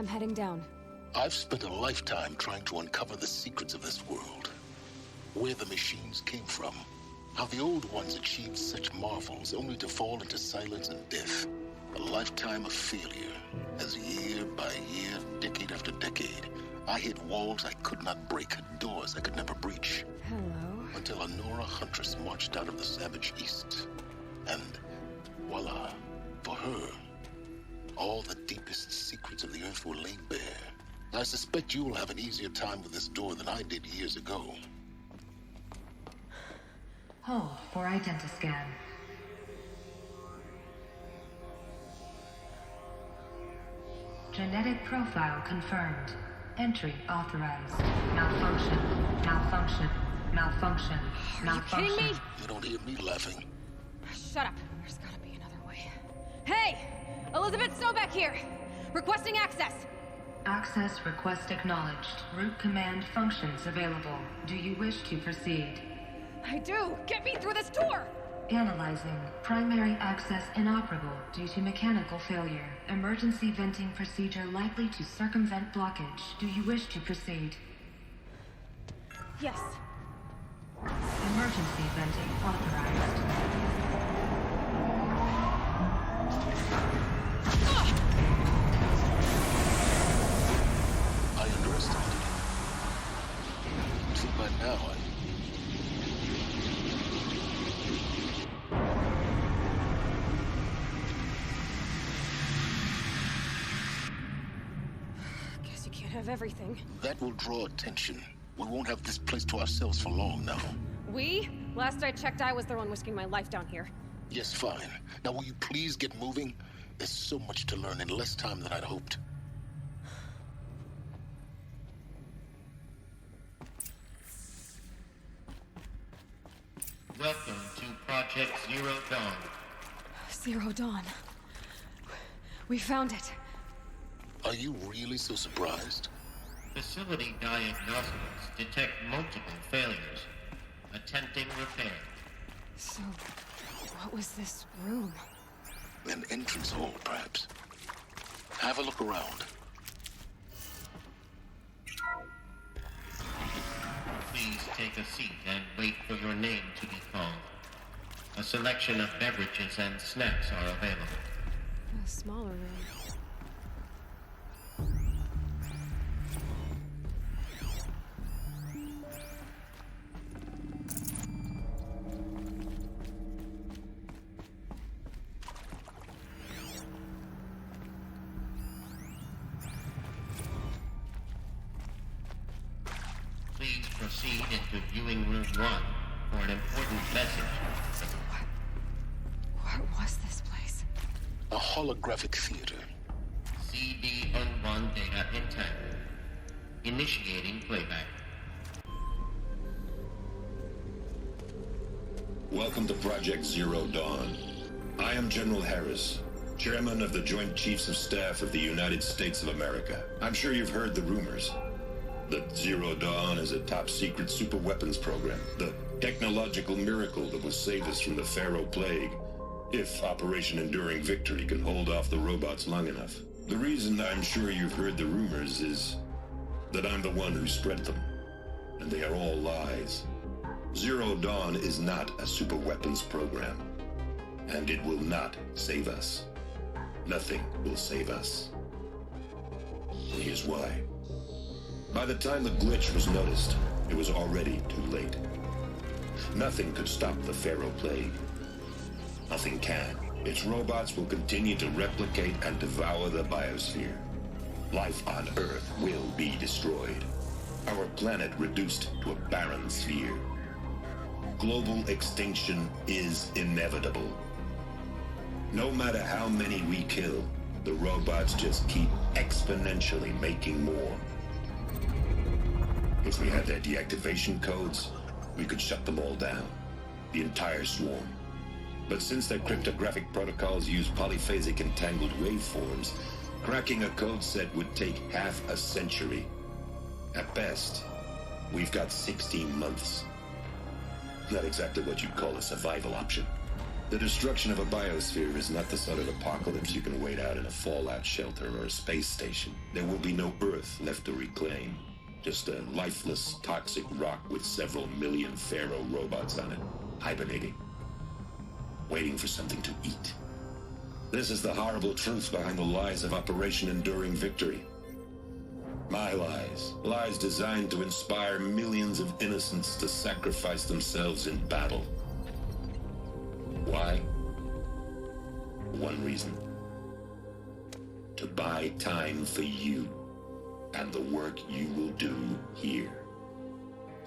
I'm heading down. I've spent a lifetime trying to uncover the secrets of this world. Where the machines came from. How the old ones achieved such marvels only to fall into silence and death. A lifetime of failure, as year by year, decade after decade, I hit walls I could not break, doors I could never breach. Hello. Until a Nora huntress marched out of the savage east. And voila, for her, all the deepest secrets of the earth were laid bare. I suspect you will have an easier time with this door than I did years ago. Hold for identiscan. Genetic profile confirmed. Entry authorized. Malfunction. Malfunction. Malfunction. Malfunction. Are you kidding me? You don't hear me laughing. Shut up. There's gotta be another way. Hey! Elizabeth Snowback here! Requesting access! Access request acknowledged. Root command functions available. Do you wish to proceed? I do! Get me through this door! Analyzing. Primary access inoperable due to mechanical failure. Emergency venting procedure likely to circumvent blockage. Do you wish to proceed? Yes. Emergency venting authorized. I underestimated it. Too bad now, Guess you can't have everything. That will draw attention. We won't have this place to ourselves for long now. We? Last I checked, I was the one risking my life down here. Yes, fine. Now will you please get moving? There's so much to learn in less time than I'd hoped. Welcome to Project Zero Dawn. Zero Dawn. We found it. Are you really so surprised? Facility diagnostics detect multiple failures. Attempting repair. So, what was this room? An entrance hall, perhaps. Have a look around. Please take a seat and wait for your name to be called. A selection of beverages and snacks are available. A smaller room. Please proceed into viewing room 1 for an important message. What was this place? A holographic theater. CD01 data intact. Initiating playback. Welcome to Project Zero Dawn. I am General Harris, Chairman of the Joint Chiefs of Staff of the United States of America. I'm sure you've heard the rumors. That Zero Dawn is a top-secret super-weapons program. The technological miracle that will save us from the Pharaoh Plague, if Operation Enduring Victory can hold off the robots long enough. The reason I'm sure you've heard the rumors is that I'm the one who spread them, and they are all lies. Zero Dawn is not a super-weapons program, and it will not save us. Nothing will save us. Here's why. By the time the glitch was noticed, it was already too late. Nothing could stop the Pharaoh Plague. Nothing can. Its robots will continue to replicate and devour the biosphere. Life on Earth will be destroyed. Our planet reduced to a barren sphere. Global extinction is inevitable. No matter how many we kill, the robots just keep exponentially making more. If we had their deactivation codes, we could shut them all down. The entire swarm. But since their cryptographic protocols use polyphasic entangled waveforms, cracking a code set would take half a century. At best, we've got 16 months. Not exactly what you'd call a survival option. The destruction of a biosphere is not the sort of apocalypse you can wait out in a fallout shelter or a space station. There will be no Earth left to reclaim. Just a lifeless, toxic rock with several million Pharaoh robots on it, hibernating, waiting for something to eat. This is the horrible truth behind the lies of Operation Enduring Victory. My lies. Lies designed to inspire millions of innocents to sacrifice themselves in battle. Why? One reason. To buy time for you and the work you will do here.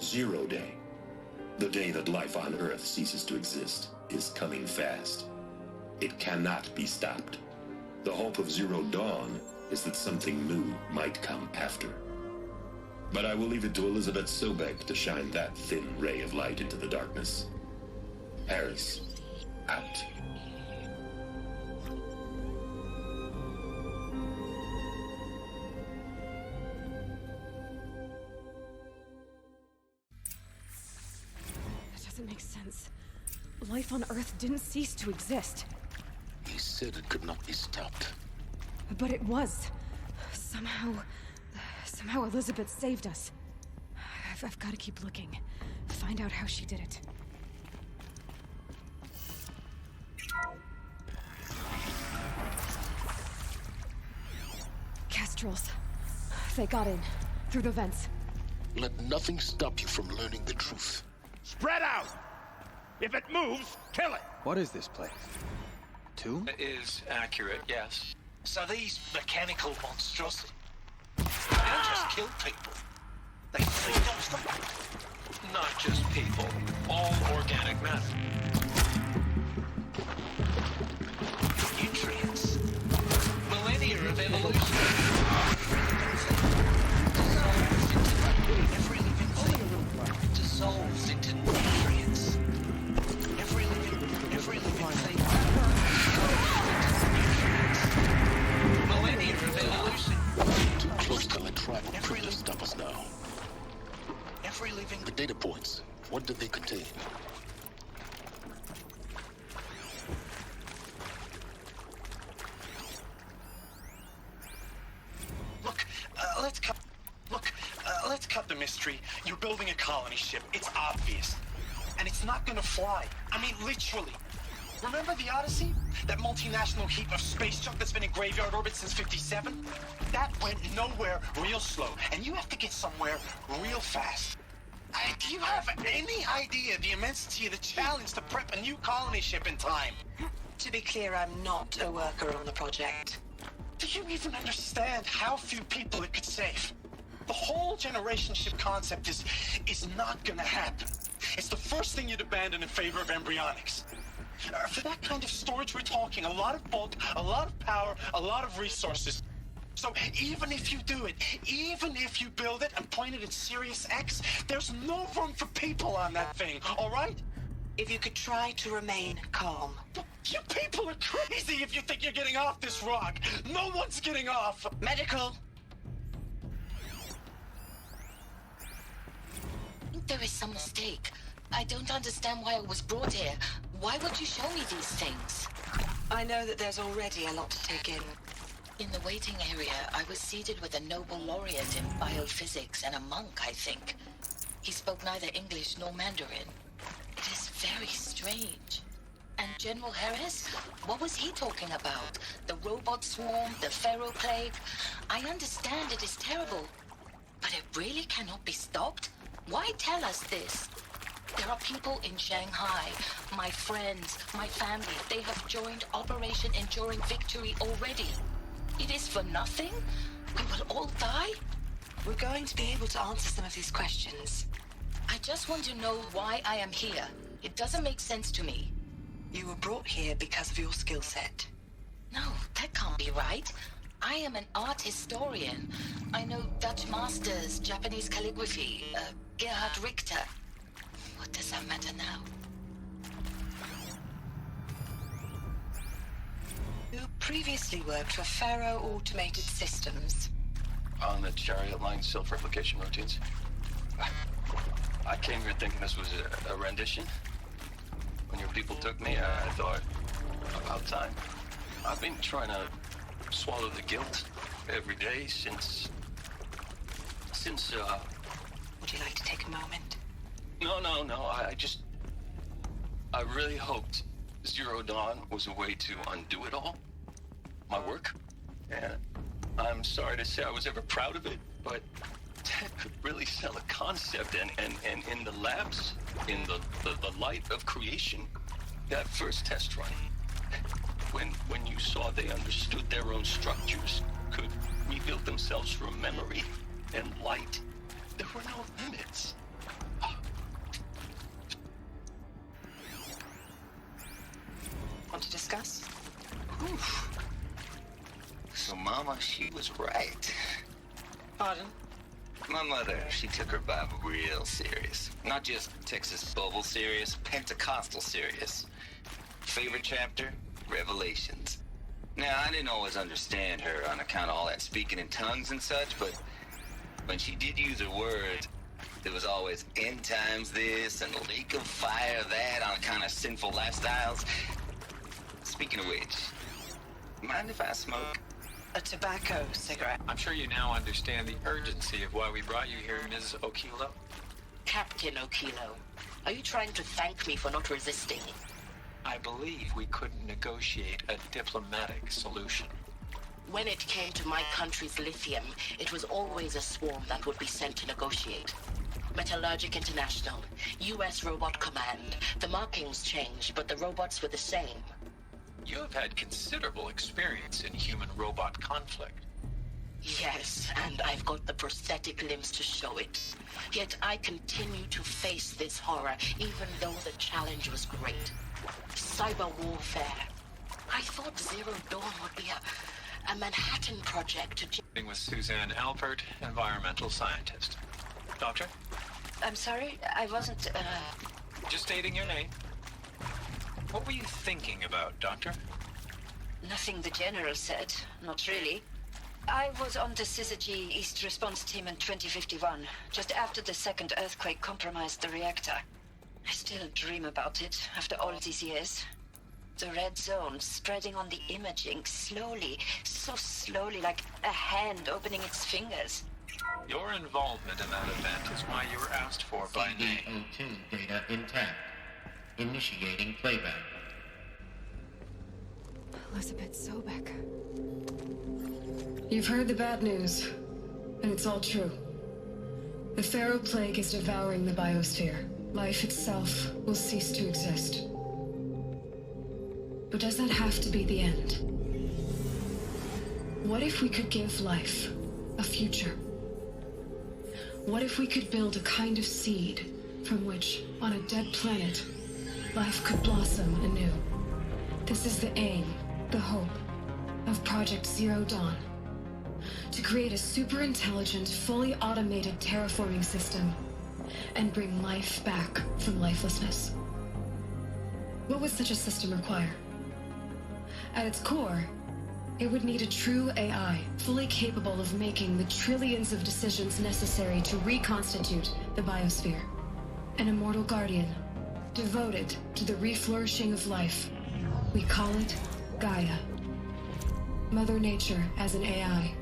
0 Day, the day that life on Earth ceases to exist, is coming fast. It cannot be stopped. The hope of Zero Dawn is that something new might come after. But I will leave it to Elizabeth Sobek to shine that thin ray of light into the darkness. Harris, out. That doesn't make sense. Life on Earth didn't cease to exist. He said it could not be stopped. But it was. Somehow Elizabeth saved us. I've got to keep looking. Find out how she did it. Kestrels. They got in. Through the vents. Let nothing stop you from learning the truth. Spread out! If it moves, kill it! What is this place? Tomb? It is accurate, yes. So these mechanical monstrosities, they don't just kill people. They feed off them. Not just people. All organic matter. Nutrients. Millennia of evolution. Every living thing dissolves into nutrients. Every living thing. Millennia of evolution. Too close to the tribal crypt to stop us now. Every living... The data points, what did they contain? Let's cut the mystery. You're building a colony ship. It's obvious. And it's not gonna fly. I mean, literally. Remember the Odyssey? That multinational heap of space junk that's been in graveyard orbit since '57? That went nowhere real slow. And you have to get somewhere real fast. Do you have any idea the immensity of the challenge to prep a new colony ship in time? To be clear, I'm not a worker on the project. Do you even understand how few people it could save? The whole generation ship concept is not gonna happen. It's the first thing you'd abandon in favor of embryonics. For that kind of storage, we're talking a lot of bulk, a lot of power, a lot of resources. So even if you do it, even if you build it and point it at Sirius X, there's no room for people on that thing, all right? If you could try to remain calm. You people are crazy if you think you're getting off this rock. No one's getting off. Medical. There is some mistake. I don't understand why I was brought here. Why would you show me these things? I know that there's already a lot to take in. In the waiting area, I was seated with a Nobel laureate in biophysics and a monk, I think. He spoke neither English nor Mandarin. It is very strange. And General Harris? What was he talking about? The robot swarm, the Pharaoh plague? I understand it is terrible, but it really cannot be stopped? Why tell us this? There are people in Shanghai, my friends, my family. They have joined Operation Enduring Victory already. It is for nothing? We will all die? We're going to be able to answer some of these questions. I just want to know why I am here. It doesn't make sense to me. You were brought here because of your skill set. No, that can't be right. I am an art historian. I know Dutch masters, Japanese calligraphy, Gerhard Richter. What does that matter now? You previously worked for Pharaoh Automated Systems. On the chariot line self-replication routines. I came here thinking this was a rendition. When your people took me, I thought, about time. I've been trying to swallow the guilt every day since... Would you like to take a moment? No, I really hoped Zero Dawn was a way to undo it all. My work. And I'm sorry to say I was ever proud of it, but Ted could really sell a concept, and in the labs, in the light of creation, that first test run, when you saw they understood their own structures, could rebuild themselves from memory and light, there were no limits. Want to discuss? Oof. So Mama, she was right. Pardon? My mother, she took her Bible real serious. Not just Texas Bible serious, Pentecostal serious. Favorite chapter? Revelations. Now, I didn't always understand her on account of all that speaking in tongues and such, but when she did use her words, there was always end times this and lake of fire that on account of sinful lifestyles. Speaking of which, mind if I smoke? A tobacco cigarette. I'm sure you now understand the urgency of why we brought you here, Ms. Okilo. Captain Okilo, are you trying to thank me for not resisting? I believe we couldn't negotiate a diplomatic solution. When it came to my country's lithium, it was always a swarm that would be sent to negotiate. Metallurgic International, U.S. Robot Command. The markings changed, but the robots were the same. You have had considerable experience in human-robot conflict. Yes, and I've got the prosthetic limbs to show it. Yet I continue to face this horror, even though the challenge was great. Cyber warfare. I thought Zero Dawn would be a Manhattan project to... With Suzanne Alpert, environmental scientist. Doctor? I'm sorry, I wasn't, Just stating your name. What were you thinking about, Doctor? Nothing the General said, not really. I was on the Syzygy East Response Team in 2051, just after the second earthquake compromised the reactor. I still dream about it, after all these years. The red zone spreading on the imaging, slowly, so slowly, like a hand opening its fingers. Your involvement in that event is why you were asked for by name. CO2 data intact. Initiating playback. Elizabeth Sobek. You've heard the bad news, and it's all true. The Pharaoh Plague is devouring the biosphere. Life itself will cease to exist. But does that have to be the end? What if we could give life a future? What if we could build a kind of seed from which, on a dead planet, life could blossom anew? This is the aim, the hope, of Project Zero Dawn. To create a super-intelligent, fully automated terraforming system and bring life back from lifelessness. What would such a system require? At its core, it would need a true AI, fully capable of making the trillions of decisions necessary to reconstitute the biosphere. An immortal guardian, devoted to the reflourishing of life. We call it Gaia. Mother Nature as an AI.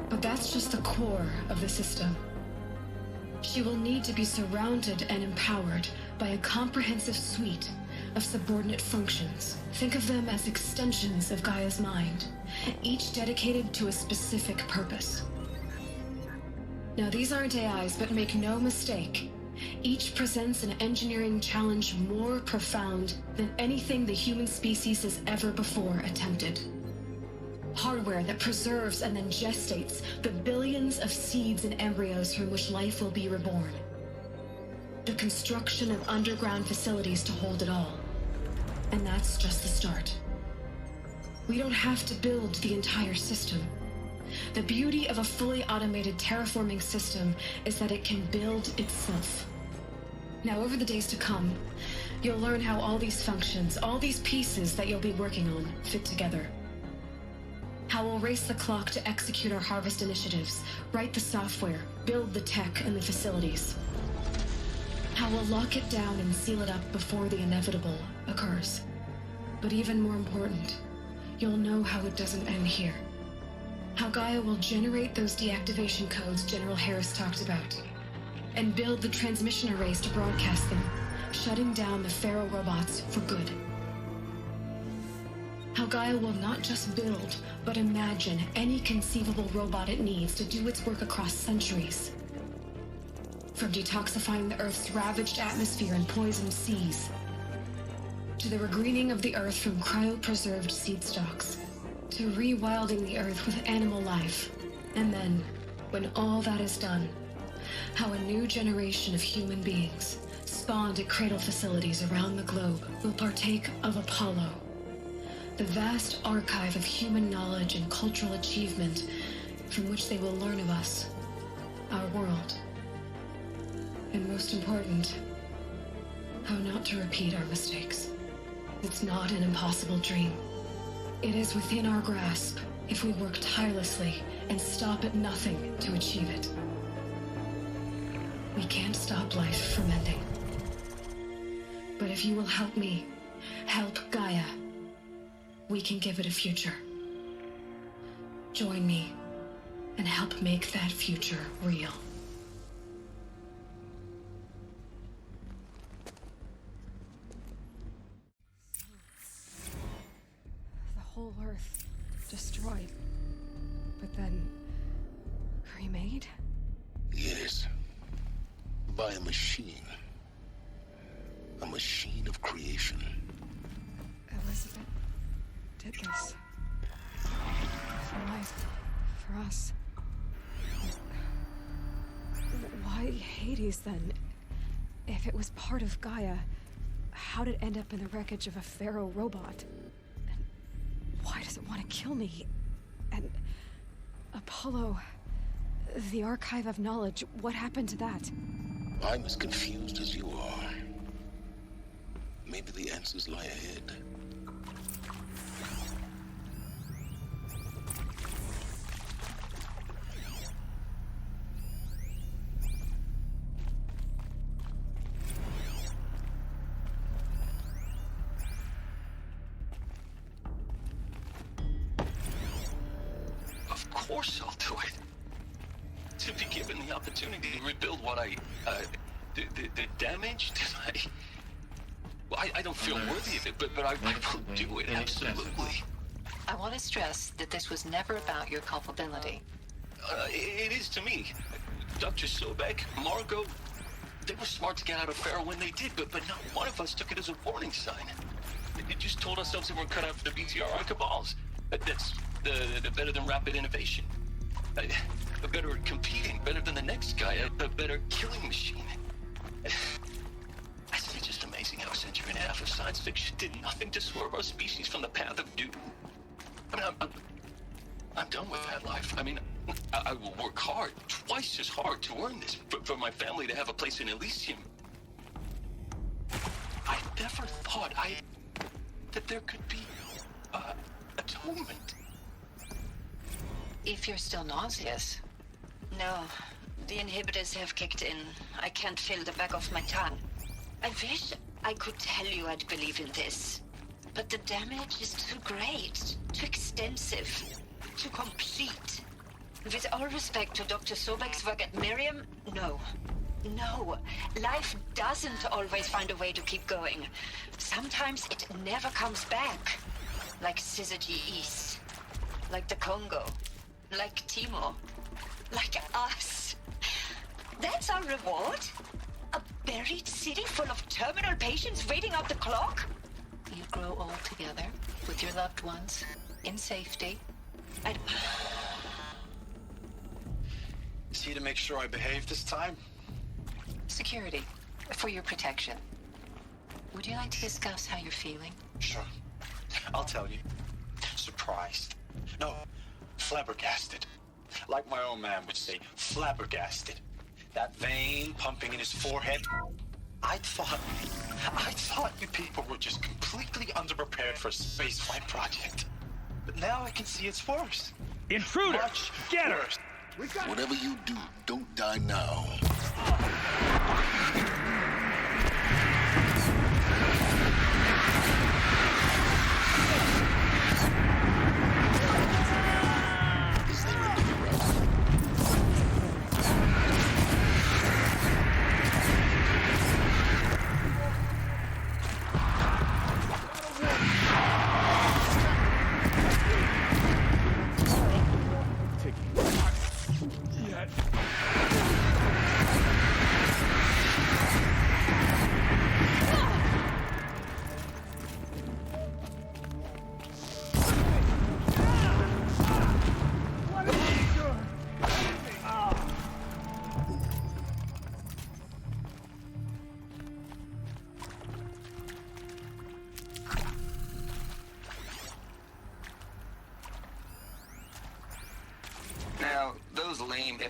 But that's just the core of the system. She will need to be surrounded and empowered by a comprehensive suite of subordinate functions. Think of them as extensions of Gaia's mind, each dedicated to a specific purpose. Now, these aren't AIs, but make no mistake, each presents an engineering challenge more profound than anything the human species has ever before attempted. Hardware that preserves and then gestates the billions of seeds and embryos from which life will be reborn. The construction of underground facilities to hold it all. And that's just the start. We don't have to build the entire system. The beauty of a fully automated terraforming system is that it can build itself. Now, over the days to come, you'll learn how all these functions, all these pieces that you'll be working on, fit together. How we'll race the clock to execute our harvest initiatives, write the software, build the tech and the facilities. How we'll lock it down and seal it up before the inevitable occurs. But even more important, you'll know how it doesn't end here. How Gaia will generate those deactivation codes General Harris talked about, and build the transmission arrays to broadcast them, shutting down the Pharaoh robots for good. How Gaia will not just build, but imagine any conceivable robot it needs to do its work across centuries. From detoxifying the Earth's ravaged atmosphere and poisoned seas, to the regreening of the Earth from cryopreserved seed stalks, to rewilding the Earth with animal life. And then, when all that is done, how a new generation of human beings, spawned at cradle facilities around the globe, will partake of Apollo, the vast archive of human knowledge and cultural achievement from which they will learn of us, our world. And most important, how not to repeat our mistakes. It's not an impossible dream. It is within our grasp if we work tirelessly and stop at nothing to achieve it. We can't stop life from ending. But if you will help me, help Gaia, we can give it a future. Join me and help make that future real. The whole Earth destroyed, but then remade? Yes. By a machine. A machine of creation. Elizabeth did this. For life. For us. Why Hades, then? If it was part of Gaia, how did it end up in the wreckage of a Pharaoh robot? And why does it want to kill me? And Apollo, the archive of knowledge, what happened to that? I'm as confused as you are. Maybe the answers lie ahead. Of course I'll do it. To be given the opportunity to rebuild what the damage that I don't feel worthy of it, but I will do it, absolutely. I want to stress that this was never about your culpability. It is to me. Dr. Sobek, Margot, they were smart to get out of Pharaoh when they did, but not one of us took it as a warning sign. They just told ourselves that we're cut out for the BTRI cabals. That's the better than rapid innovation. Better at competing, better than the next guy, a better killing machine. It's just amazing how a century and a half of science fiction did nothing to swerve our species from the path of doom. I mean, I'm done with that life. I mean, I will work hard, twice as hard to earn this, for my family to have a place in Elysium. I never thought that there could be atonement. If you're still nauseous. No, the inhibitors have kicked in. I can't feel the back of my tongue. I wish I could tell you I'd believe in this. But the damage is too great, too extensive, too complete. With all respect to Dr. Sobek's work at Miriam, no. No, life doesn't always find a way to keep going. Sometimes it never comes back. Like Syzygy East. Like the Congo. Like Timor. Like us. That's our reward? A buried city full of terminal patients waiting out the clock? You grow old together, with your loved ones, in safety. Is he to make sure I behave this time? Security, for your protection. Would you like to discuss how you're feeling? Sure. I'll tell you. Surprised. No, flabbergasted. Like my own man would say, flabbergasted. That vein pumping in his forehead. I thought you people were just completely underprepared for a spaceflight project. But now I can see it's worse. Intruder! Much Get her! worse. Whatever you do, don't die now.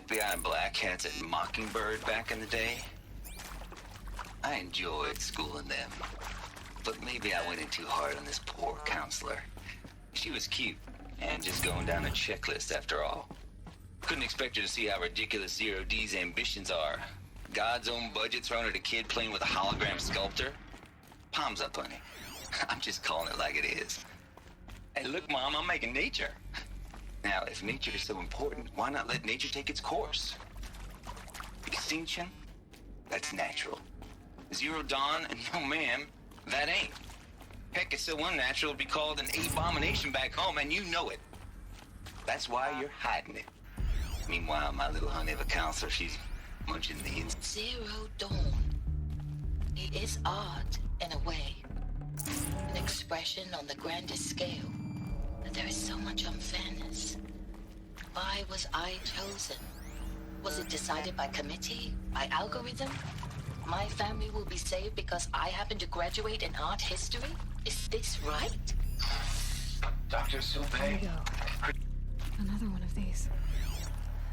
FBI and black hats at Mockingbird back in the day. I enjoyed schooling them. But maybe I went in too hard on this poor counselor. She was cute, and just going down a checklist after all. Couldn't expect her to see how ridiculous Zero D's ambitions are. God's own budget thrown at a kid playing with a hologram sculptor? Palms up, honey. I'm just calling it like it is. Hey, look, Mom, I'm making nature. Now, if nature is so important, why not let nature take its course? Extinction? That's natural. Zero Dawn? No, ma'am, that ain't. Heck, it's so unnatural it'd be called an abomination back home, and you know it. That's why you're hiding it. Meanwhile, my little honey of a counselor, she's munching the ins. Zero Dawn. It is art, in a way. An expression on the grandest scale. But there is so much unfairness. Why was I chosen? Was it decided by committee? By algorithm? My family will be saved because I happen to graduate in art history? Is this right? Dr. There Sylvain. you go. Another one of these.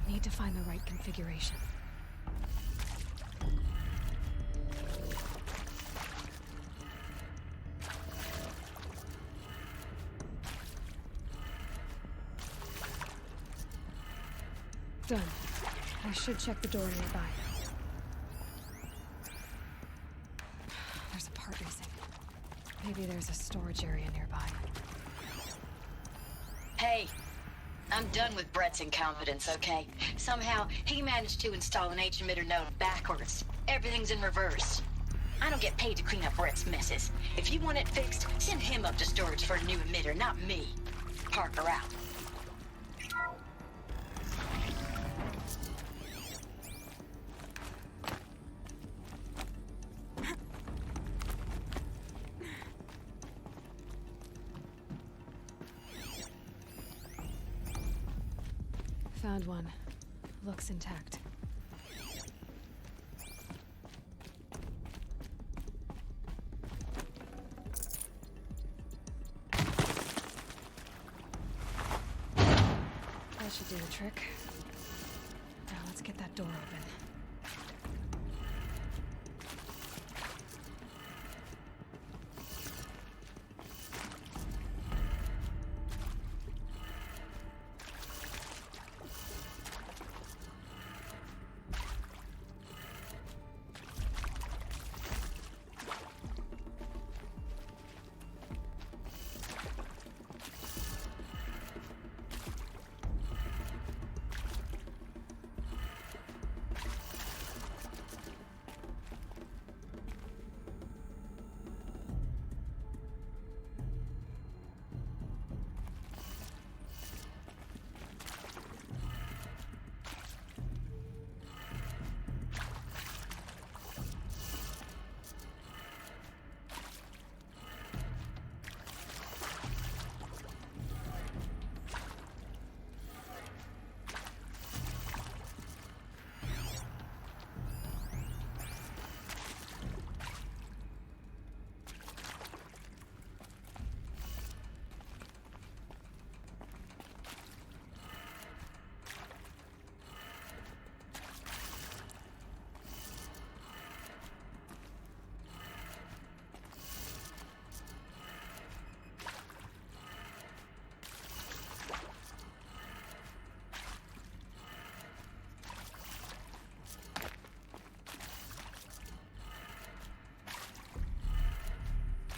Need to find the right configuration. Done. I should check the door nearby. There's a part missing. Maybe there's a storage area nearby. Hey, I'm done with Brett's incompetence, okay? Somehow, he managed to install an H-emitter node backwards. Everything's in reverse. I don't get paid to clean up Brett's messes. If you want it fixed, send him up to storage for a new emitter, not me. Parker out. Found one. Looks intact. That should do the trick. Now let's get that door open.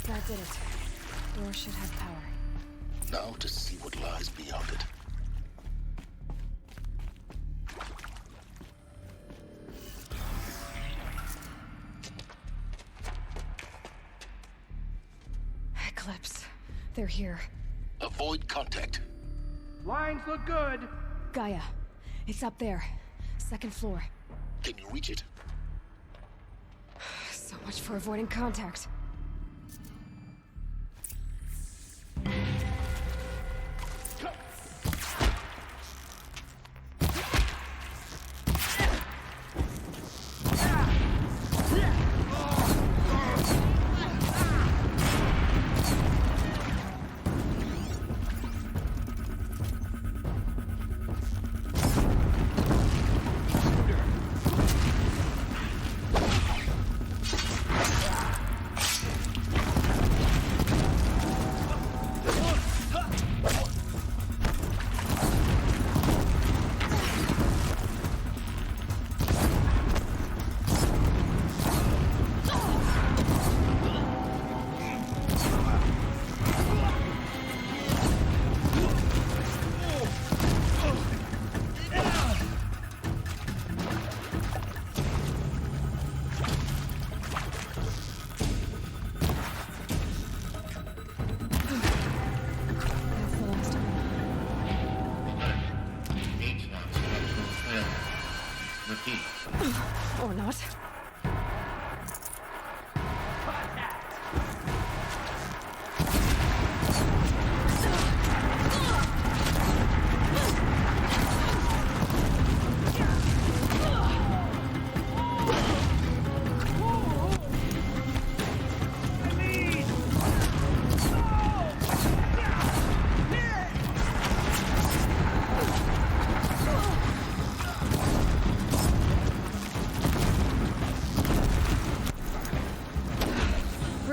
That did it. Door should have power. Now to see what lies beyond it. Eclipse. They're here. Avoid contact. Lines look good. Gaia. It's up there. Second floor. Can you reach it? So much for avoiding contact.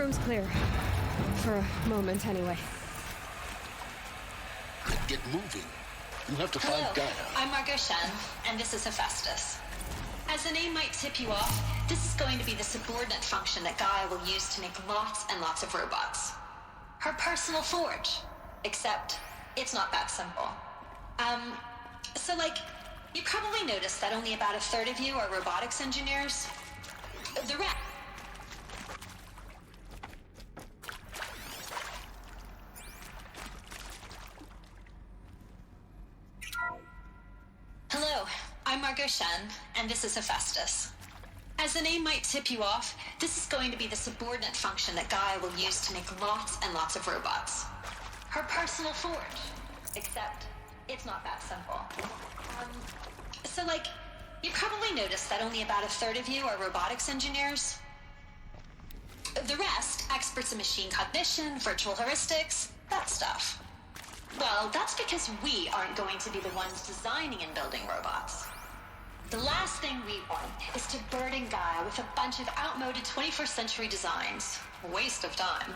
room's clear. For a moment, anyway. Get moving. You have to Hello, find Gaia. I'm Margot Shen, and this is Hephaestus. As the name might tip you off, this is going to be the subordinate function that Gaia will use to make lots and lots of robots. Her personal forge. Except, it's not that simple. So like, you probably noticed that only about a third of you are robotics engineers. The rest... Hello, I'm Margot Shen, and this is Hephaestus. As the name might tip you off, this is going to be the subordinate function that Gaia will use to make lots and lots of robots. Her personal forge. Except, it's not that simple. So like, you probably noticed that only about a third of you are robotics engineers. The rest, experts in machine cognition, virtual heuristics, that stuff. Well, that's because we aren't going to be the ones designing and building robots. The last thing we want is to burden Gaia with a bunch of outmoded 21st century designs. Waste of time.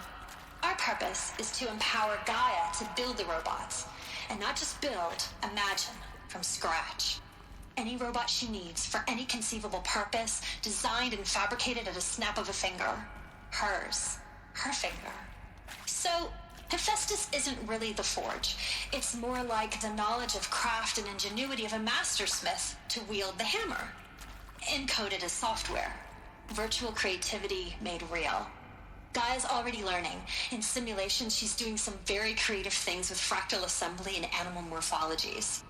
Our purpose is to empower Gaia to build the robots. And not just build, imagine, from scratch. Any robot she needs for any conceivable purpose, designed and fabricated at a snap of a finger. Hers. Her finger. So, Hephaestus isn't really the forge. It's more like the knowledge of craft and ingenuity of a mastersmith to wield the hammer. Encoded as software. Virtual creativity made real. Gaia's already learning. In simulation, she's doing some very creative things with fractal assembly and animal morphologies.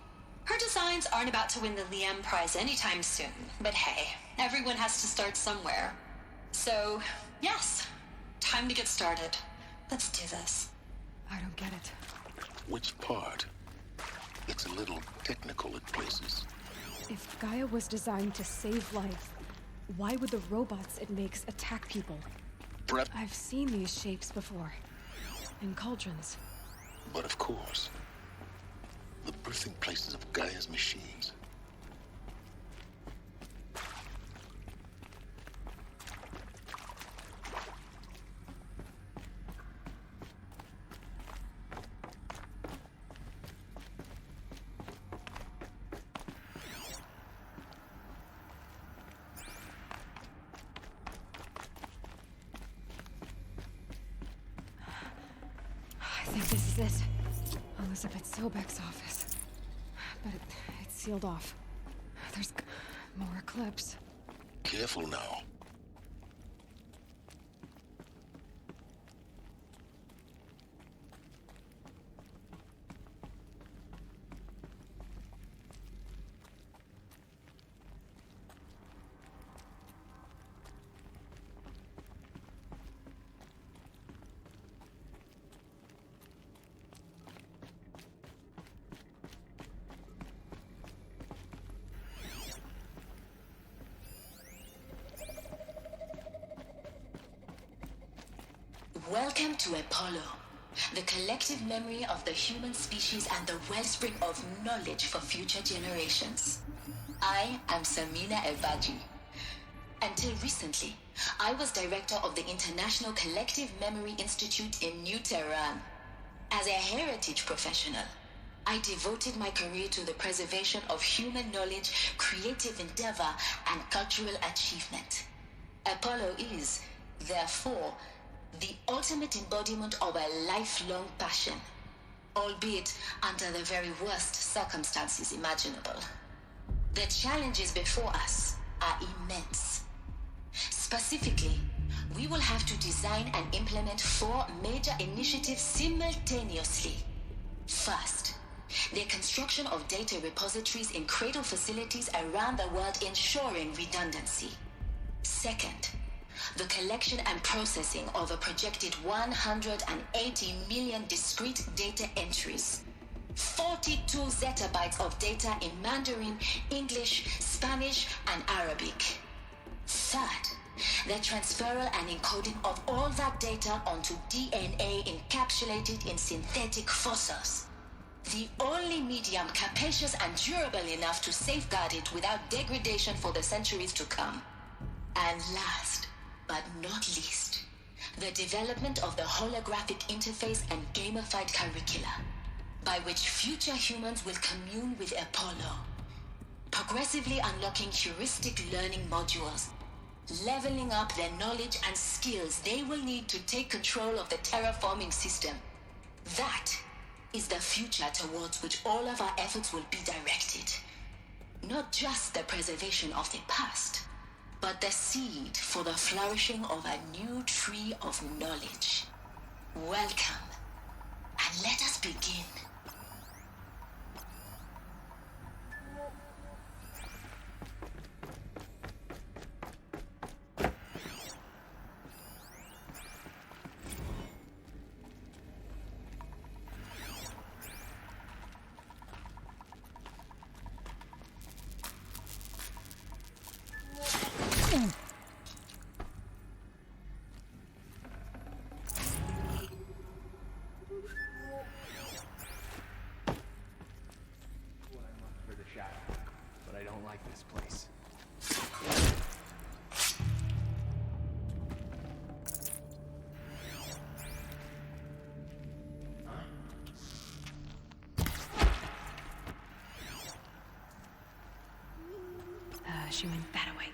Her designs aren't about to win the Liam Prize anytime soon, but hey, everyone has to start somewhere. So, yes, time to get started. Let's do this. I don't get it. Which part? It's a little technical at places. If Gaia was designed to save life, why would the robots it makes attack people? I've seen these shapes before. In cauldrons. But of course, the birthing places of Gaia's machines. I think this is it. Elizabeth Sobek's office. But it's sealed off. There's more clips. Careful now. Welcome to Apollo, the collective memory of the human species and the wellspring of knowledge for future generations. I am Samina Ebaji. Until recently, I was director of the International Collective Memory Institute in New Tehran. As a heritage professional, I devoted my career to the preservation of human knowledge, creative endeavor, and cultural achievement. Apollo is, therefore, the ultimate embodiment of a lifelong passion, albeit under the very worst circumstances imaginable. The challenges before us are immense. Specifically, we will have to design and implement 4 major initiatives simultaneously. First, the construction of data repositories in cradle facilities around the world, ensuring redundancy. Second, the collection and processing of a projected 180 million discrete data entries. 42 zettabytes of data in Mandarin, English, Spanish, and Arabic. Third, the transferal and encoding of all that data onto DNA encapsulated in synthetic fossils. The only medium capacious and durable enough to safeguard it without degradation for the centuries to come. And last, but not least, the development of the holographic interface and gamified curricula, by which future humans will commune with Apollo, progressively unlocking heuristic learning modules, leveling up their knowledge and skills they will need to take control of the terraforming system. That is the future towards which all of our efforts will be directed. Not just the preservation of the past, but the seed for the flourishing of a new tree of knowledge. Welcome, and let us begin. She went that way.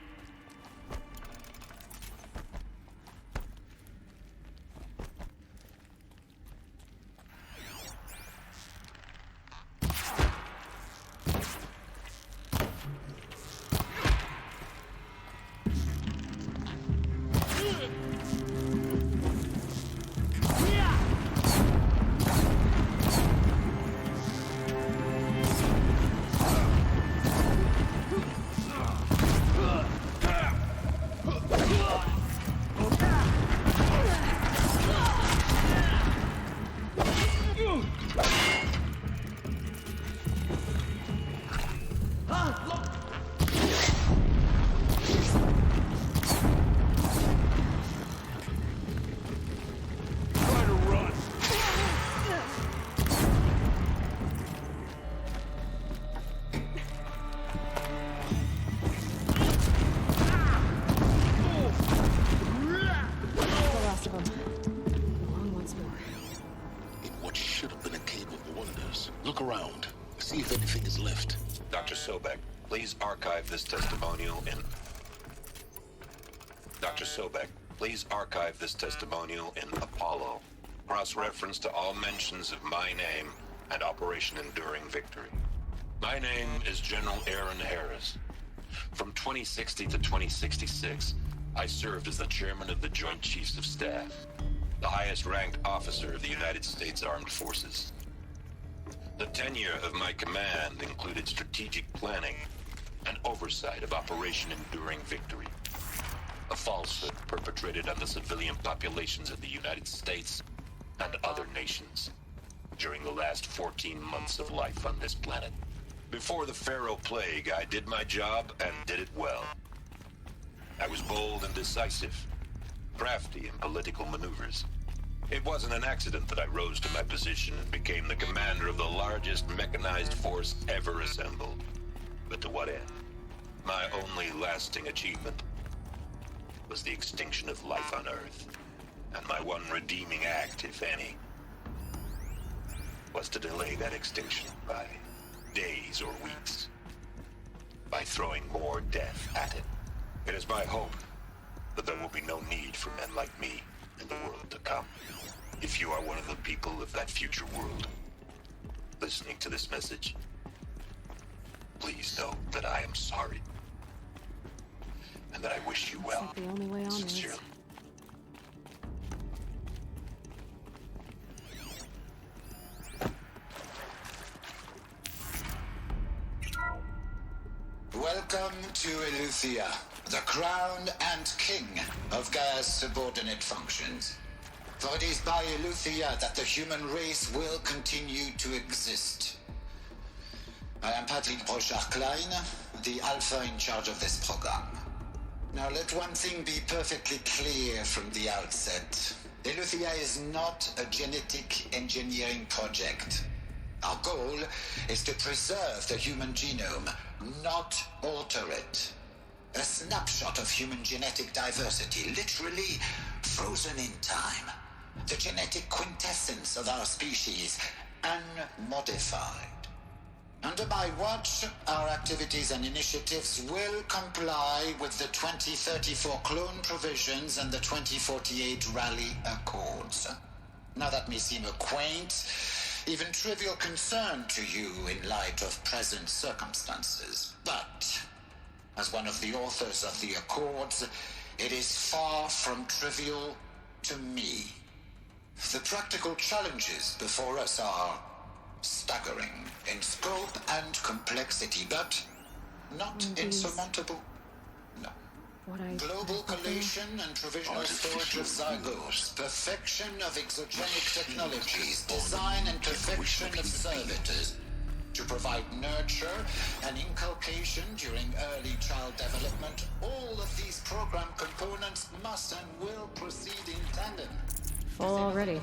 Please archive this testimonial in... Dr. Sobek, please archive this testimonial in Apollo. Cross-reference to all mentions of my name and Operation Enduring Victory. My name is General Aaron Harris. From 2060 to 2066, I served as the chairman of the Joint Chiefs of Staff, the highest-ranked officer of the United States Armed Forces. The tenure of my command included strategic planning and oversight of Operation Enduring Victory, a falsehood perpetrated on the civilian populations of the United States and other nations during the last 14 months of life on this planet. Before the Pharaoh Plague, I did my job and did it well. I was bold and decisive, crafty in political maneuvers. It wasn't an accident that I rose to my position and became the commander of the largest mechanized force ever assembled. But to what end? My only lasting achievement was the extinction of life on Earth. And my one redeeming act, if any, was to delay that extinction by days or weeks, by throwing more death at it. It is my hope that there will be no need for men like me in the world to come. If you are one of the people of that future world listening to this message, please know that I am sorry and that I wish you well. Looks like the only way on Sincerely. Welcome to Eleuthia, the crown and king of Gaia's subordinate functions. For it is by Eleuthia that the human race will continue to exist. I am Patrick Brochard-Klein, the Alpha in charge of this program. Now let one thing be perfectly clear from the outset. Eleuthia is not a genetic engineering project. Our goal is to preserve the human genome, not alter it. A snapshot of human genetic diversity, literally frozen in time. The genetic quintessence of our species, unmodified. Under my watch, our activities and initiatives will comply with the 2034 clone provisions and the 2048 Rally Accords. Now that may seem a quaint, even trivial concern to you in light of present circumstances, but as one of the authors of the Accords, it is far from trivial to me. The practical challenges before us are staggering in scope and complexity, but not insurmountable. No. Global collation and provisional storage of zygotes, perfection of exogenic technologies, design and perfection of servitors, to provide nurture and inculcation during early child development. All of these program components must and will proceed in tandem. Full already.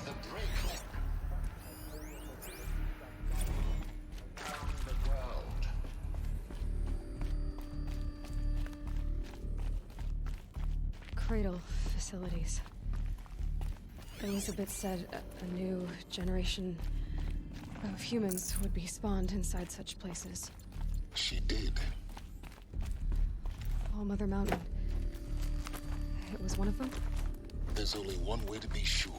Cradle facilities. Elizabeth said a new generation of humans would be spawned inside such places. She did. All Mother Mountain. It was one of them? There's only one way to be sure.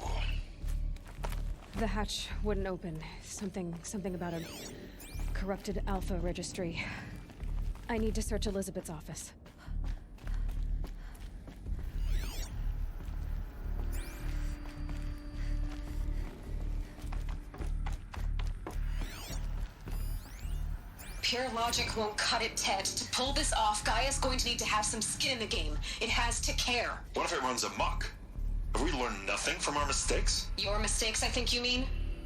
The hatch wouldn't open. Something about a corrupted alpha registry. I need to search Elizabeth's office. Pure logic won't cut it, Ted. To pull this off, Gaia's going to need to have some skin in the game. It has to care. What if it runs amok? Have we learned nothing from our mistakes? Your mistakes, I think you mean?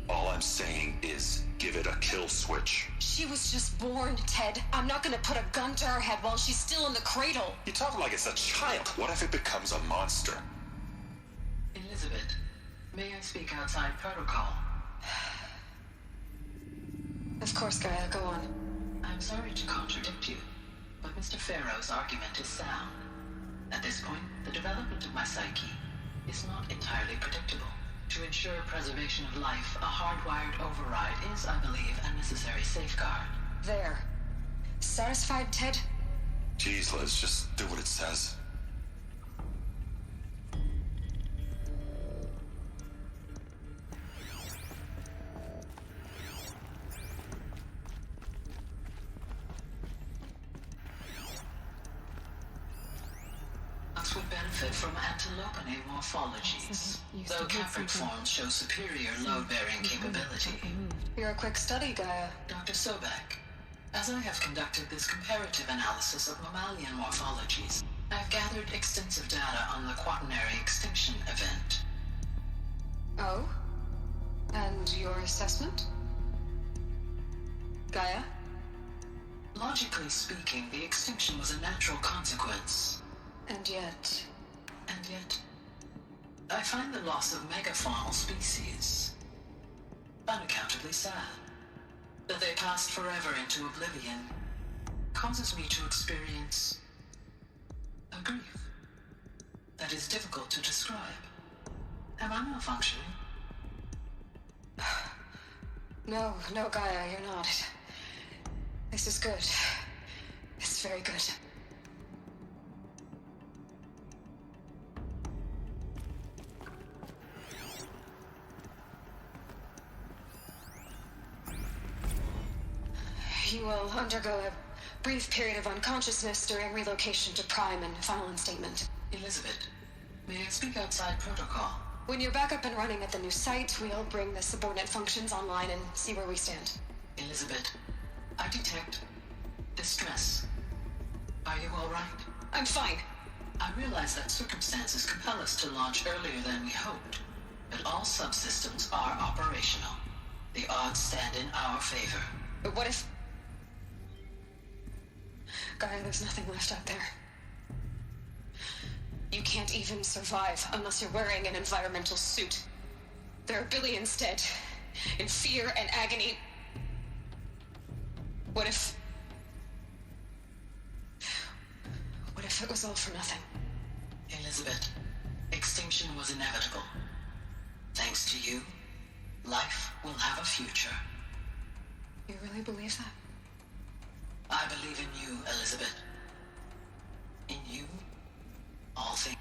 All I'm saying is, give it a kill switch. She was just born, Ted. I'm not gonna put a gun to her head while she's still in the cradle. You talk like it's a child. What if it becomes a monster? Elizabeth, may I speak outside protocol? Of course, Gaia, go on. I'm sorry to contradict you, but Mr. Farrow's argument is sound. At this point, the development of my psyche is not entirely predictable. To ensure preservation of life, a hardwired override is, I believe, a necessary safeguard. There. Satisfied, Ted? Jeez, Liz, just do what it says. Would benefit from antilopine morphologies, though Capric forms show superior load-bearing capability. You're a quick study, Gaia. Dr. Sobek, as I have conducted this comparative analysis of mammalian morphologies, I've gathered extensive data on the quaternary extinction event. Oh? And your assessment? Gaia? Logically speaking, the extinction was a natural consequence. And yet, I find the loss of megafaunal species unaccountably sad. That they passed forever into oblivion causes me to experience a grief that is difficult to describe. Am I malfunctioning? No, Gaia, you're not. This is good. It's very good. You will undergo a brief period of unconsciousness during relocation to Prime and final instatement. Elizabeth, may I speak outside protocol? When you're back up and running at the new site, we'll bring the subordinate functions online and see where we stand. Elizabeth, I detect distress. Are you all right? I'm fine. I realize that circumstances compel us to launch earlier than we hoped, but all subsystems are operational. The odds stand in our favor. But what if... Gaia, there's nothing left out there. You can't even survive unless you're wearing an environmental suit. There are billions dead, in fear and agony. What if it was all for nothing? Elizabeth, extinction was inevitable. Thanks to you, life will have a future. You really believe that? I believe in you, Elizabeth. In you, all things.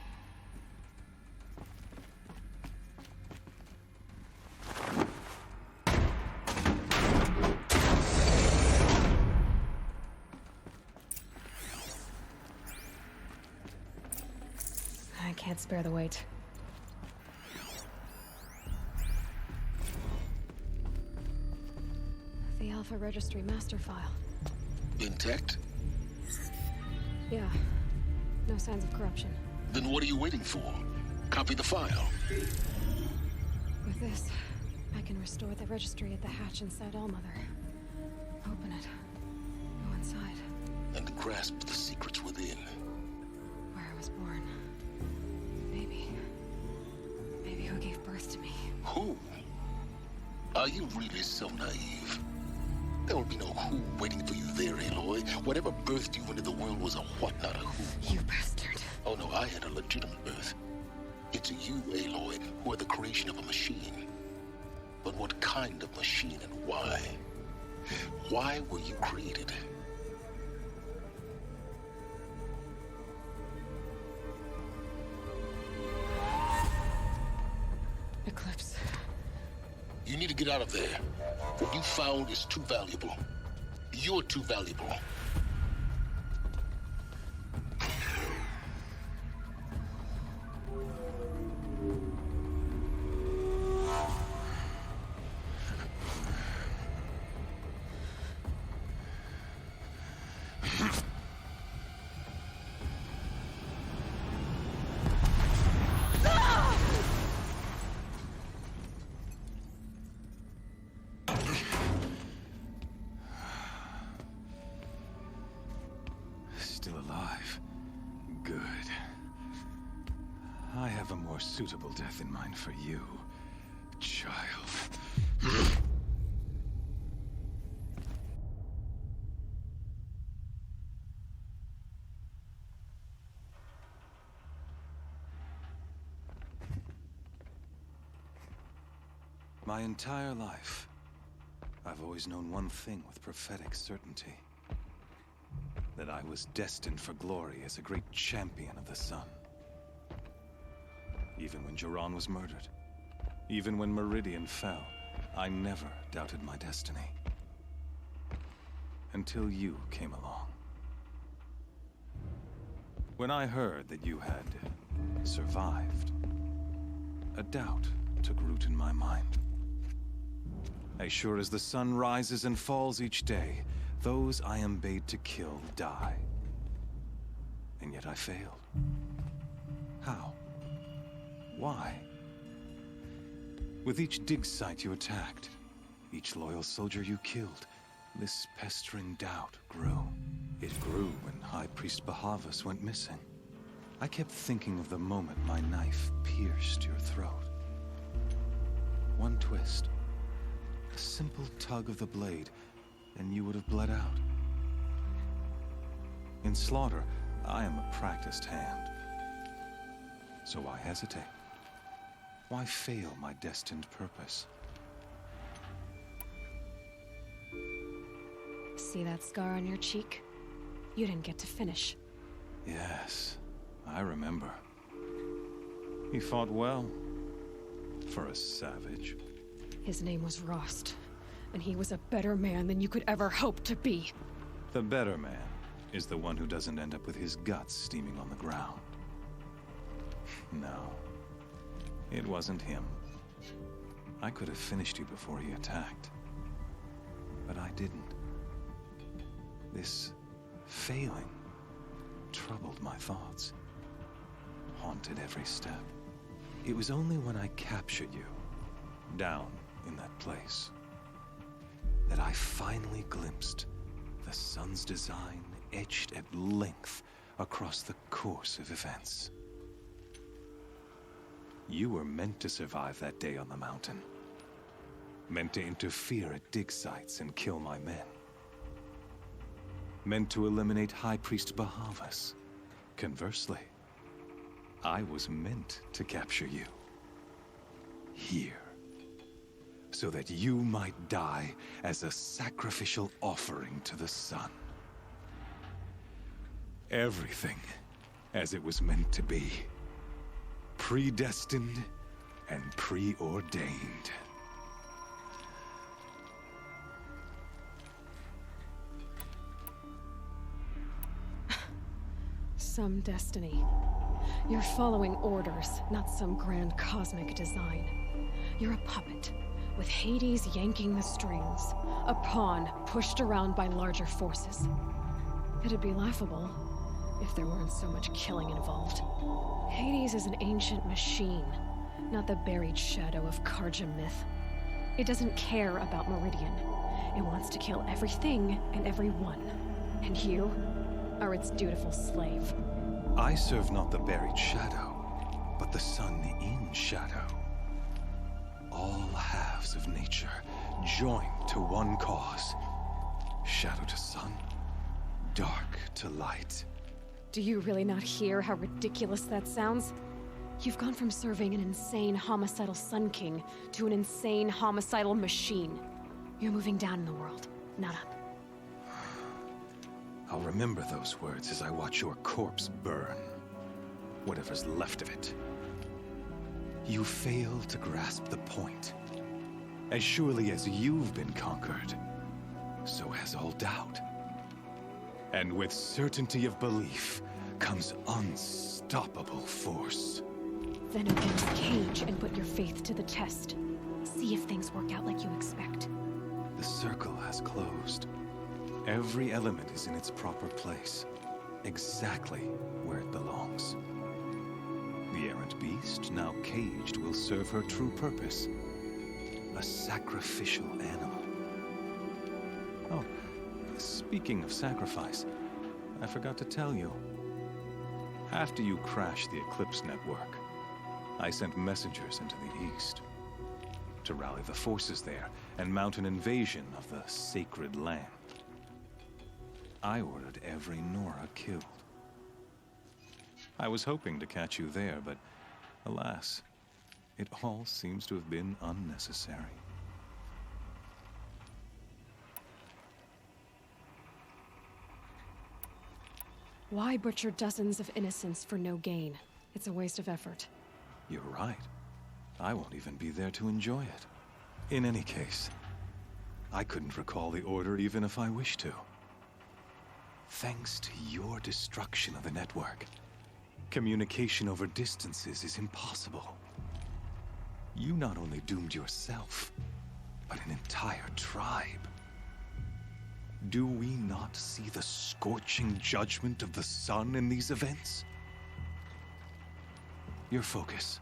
I can't spare the weight. The Alpha Registry master file. Intact? Yeah. No signs of corruption. Then what are you waiting for? Copy the file. With this, I can restore the registry at the hatch inside Allmother. Open it. Go inside. And grasp the secrets within. Where I was born. Maybe who gave birth to me. Who? Are you really so naive? There will be no who waiting for you there, Aloy. Whatever birthed you into the world was a what, not a who. You bastard. Oh no, I had a legitimate birth. It's you, Aloy, who are the creation of a machine. But what kind of machine and why? Why were you created? Eclipse. You need to get out of there. What you found is too valuable. You're too valuable. Still alive. Good. I have a more suitable death in mind for you, child. My entire life, I've always known one thing with prophetic certainty. That I was destined for glory as a great champion of the sun. Even when Jiran was murdered, even when Meridian fell, I never doubted my destiny. Until you came along. When I heard that you had survived, a doubt took root in my mind. As sure as the sun rises and falls each day, those I am bade to kill die. And yet I failed. How? Why? With each dig site you attacked, each loyal soldier you killed, this pestering doubt grew. It grew when High Priest Bahavas went missing. I kept thinking of the moment my knife pierced your throat. One twist, a simple tug of the blade, and you would have bled out. In slaughter, I am a practiced hand. So why hesitate? Why fail my destined purpose? See that scar on your cheek? You didn't get to finish. Yes, I remember. He fought well. For a savage. His name was Rost. And he was a better man than you could ever hope to be. The better man is the one who doesn't end up with his guts steaming on the ground. No, it wasn't him. I could have finished you before he attacked. But I didn't. This failing troubled my thoughts, haunted every step. It was only when I captured you, down in that place, that I finally glimpsed the sun's design etched at length across the course of events. You were meant to survive that day on the mountain. Meant to interfere at dig sites and kill my men. Meant to eliminate High Priest Bahavas. Conversely, I was meant to capture you here, so that you might die as a sacrificial offering to the sun. Everything as it was meant to be. Predestined and preordained. Some destiny. You're following orders, not some grand cosmic design. You're a puppet, with Hades yanking the strings. A pawn pushed around by larger forces. It'd be laughable if there weren't so much killing involved. Hades is an ancient machine, not the buried shadow of Karja myth. It doesn't care about Meridian. It wants to kill everything and everyone. And you are its dutiful slave. I serve not the buried shadow, but the sun in shadow. All halves of nature joined to one cause. Shadow to sun, dark to light. Do you really not hear how ridiculous that sounds? You've gone from serving an insane homicidal Sun King to an insane homicidal machine. You're moving down in the world, not up. I'll remember those words as I watch your corpse burn. Whatever's left of it. You fail to grasp the point. As surely as you've been conquered, so has all doubt. And with certainty of belief comes unstoppable force. Then open the cage and put your faith to the test. See if things work out like you expect. The circle has closed. Every element is in its proper place, exactly where it belongs. The errant beast, now caged, will serve her true purpose. A sacrificial animal. Oh, speaking of sacrifice, I forgot to tell you. After you crashed the Eclipse network, I sent messengers into the east to rally the forces there and mount an invasion of the sacred land. I ordered every Nora killed. I was hoping to catch you there, but alas, it all seems to have been unnecessary. Why butcher dozens of innocents for no gain? It's a waste of effort. You're right. I won't even be there to enjoy it. In any case, I couldn't recall the order even if I wished to. Thanks to your destruction of the network, communication over distances is impossible. You not only doomed yourself, but an entire tribe. Do we not see the scorching judgment of the sun in these events? Your focus,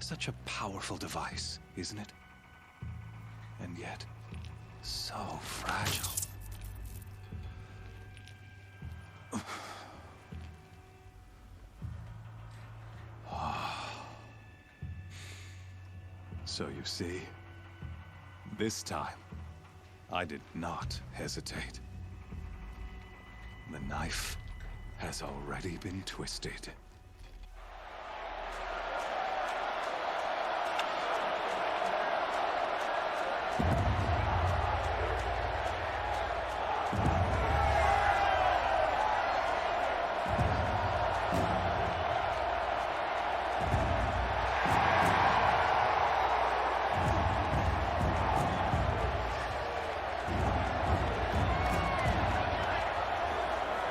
such a powerful device, isn't it? And yet, so fragile. So you see, this time, I did not hesitate. The knife has already been twisted.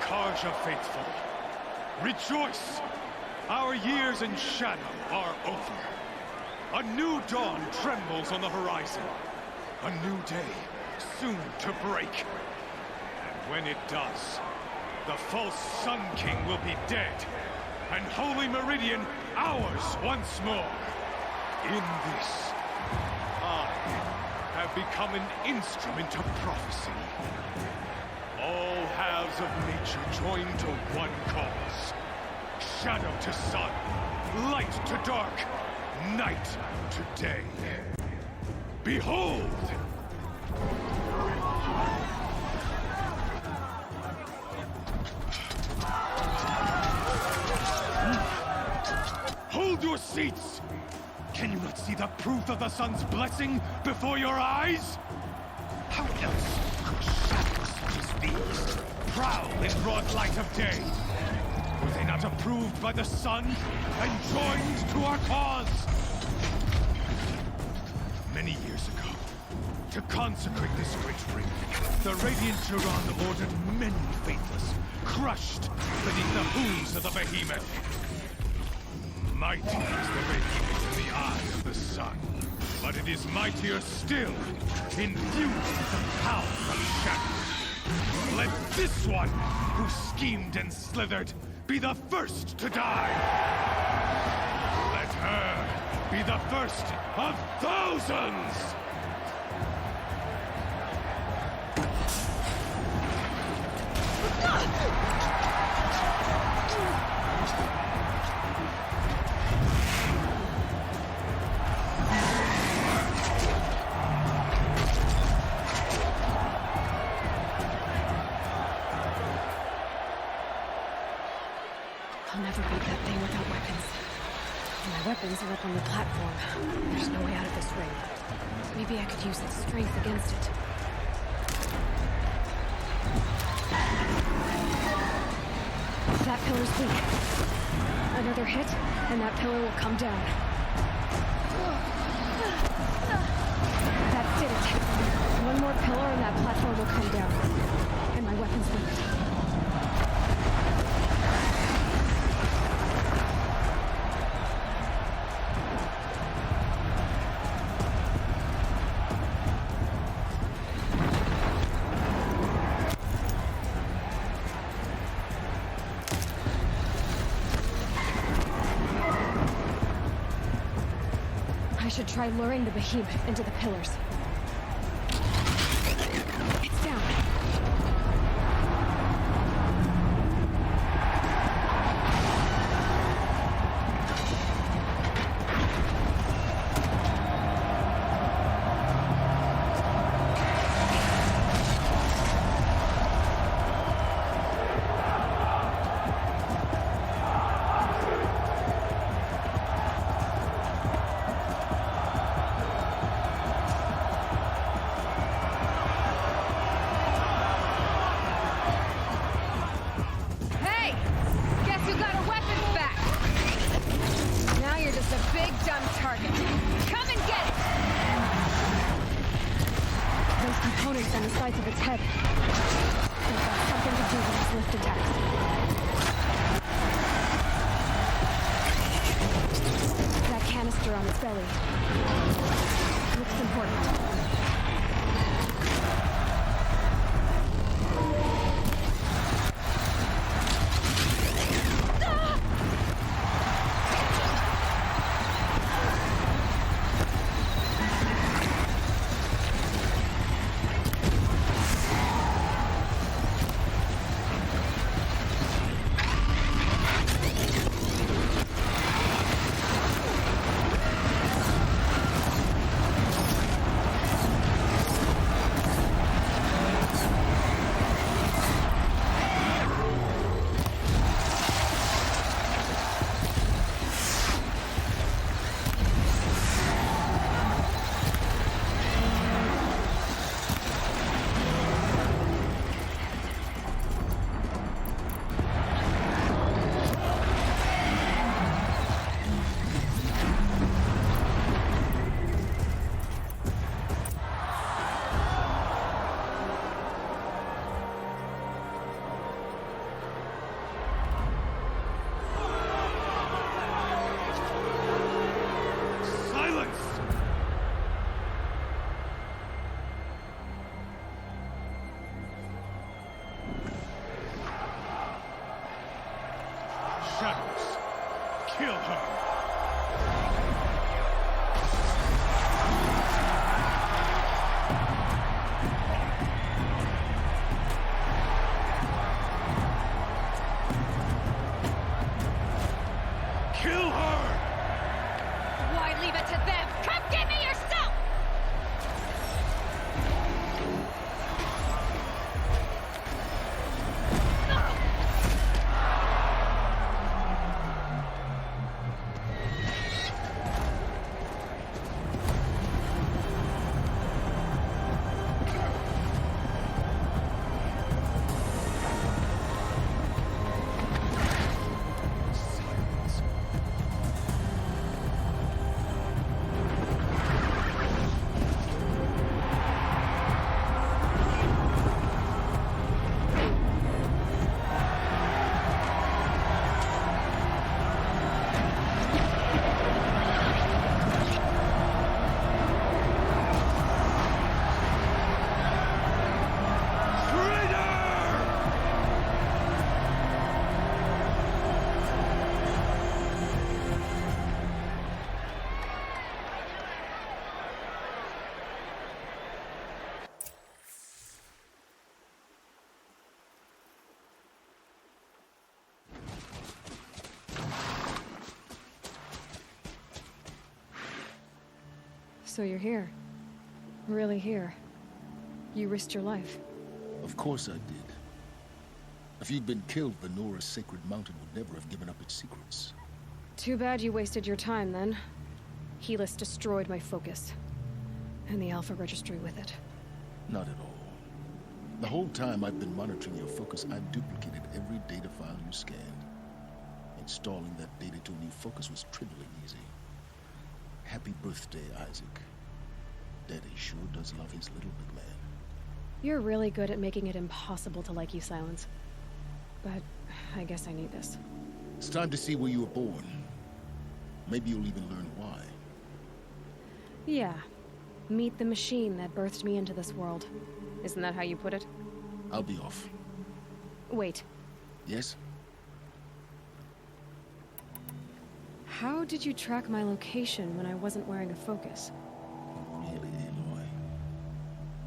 Karja faithful, rejoice! Our years in shadow are over. A new dawn trembles on the horizon. A new day soon to break. And when it does, the false Sun King will be dead, and Holy Meridian ours once more. In this, I have become an instrument of prophecy. All halves of nature joined to one cause. Shadow to sun, light to dark, night to day. Behold! Hold Hold your seats! Can you not see the proof of the sun's blessing before your eyes? How else could shadows such as these prowl in broad light of day? Were they not approved by the sun and joined to our cause? Many years ago, to consecrate this great ring, the Radiant Turan ordered many faithless, crushed beneath the hooves of the behemoth. Mighty is the behemoth in the eye of the sun, but it is mightier still, infused with the power of shadow. Let this one, who schemed and slithered, be the first to die. Let her be the first of thousands! I'll never beat that thing without weapons. And my weapons are up on the platform. There's no way out of this ring. Maybe I could use its strength against it. That pillar's weak. Another hit, and that pillar will come down. That did it. One more pillar and that platform will come down. And my weapon's weak. I should try luring the behemoth into the pillars. It's down. On the sides of its head. They've got something to do with its lift attacks. That canister on its belly. Looks important. So you're here. Really here. You risked your life. Of course I did. If you'd been killed, the Nora's sacred mountain would never have given up its secrets. Too bad you wasted your time, then. Helis destroyed my focus. And the Alpha Registry with it. Not at all. The whole time I've been monitoring your focus, I've duplicated every data file you scanned. Installing that data to a new focus was trivially easy. Happy birthday, Isaac. Daddy sure does love his little big man. You're really good at making it impossible to like you, Silence. But I guess I need this. It's time to see where you were born. Maybe you'll even learn why. Yeah. Meet the machine that birthed me into this world. Isn't that how you put it? I'll be off. Wait. Yes? How did you track my location when I wasn't wearing a focus? Really, Aloy?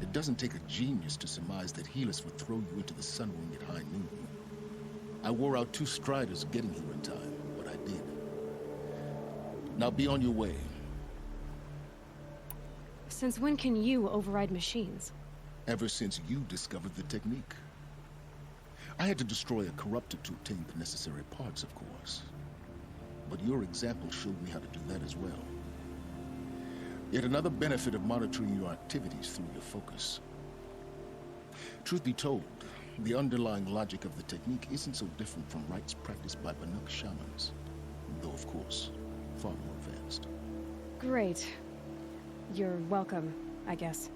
It doesn't take a genius to surmise that Helis would throw you into the Sunwing at high noon. I wore out 2 striders getting here in time, but I did. Now be on your way. Since when can you override machines? Ever since you discovered the technique. I had to destroy a corruptor to obtain the necessary parts, of course. But your example showed me how to do that as well. Yet another benefit of monitoring your activities through your focus. Truth be told, the underlying logic of the technique isn't so different from rites practiced by Banuk shamans. Though, of course, far more advanced. Great. You're welcome, I guess.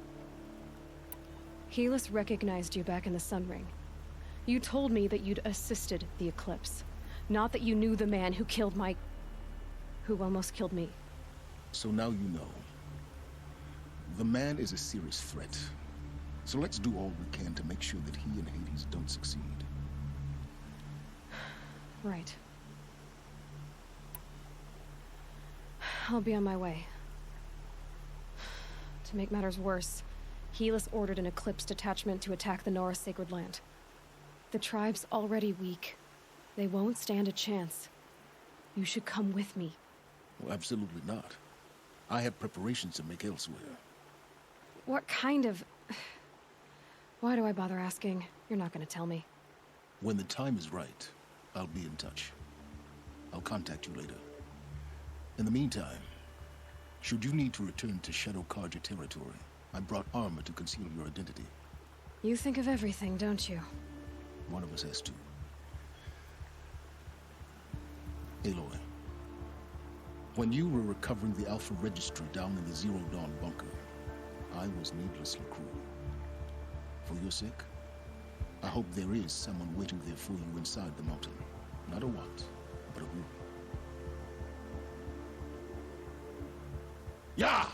Helis recognized you back in the Sunring. You told me that you'd assisted the Eclipse. Not that you knew the man who killed who almost killed me. So now you know. The man is a serious threat. So let's do all we can to make sure that he and Hades don't succeed. Right. I'll be on my way. To make matters worse, Helis ordered an Eclipse detachment to attack the Nora Sacred Land. The tribe's already weak. They won't stand a chance. You should come with me. Well, absolutely not. I have preparations to make elsewhere. What kind of... Why do I bother asking? You're not gonna tell me. When the time is right, I'll be in touch. I'll contact you later. In the meantime, should you need to return to Shadow Karja territory, I brought armor to conceal your identity. You think of everything, don't you? One of us has to. Aloy, when you were recovering the Alpha Registry down in the Zero Dawn bunker, I was needlessly cruel. For your sake, I hope there is someone waiting there for you inside the mountain. Not a what, but a who. Yeah!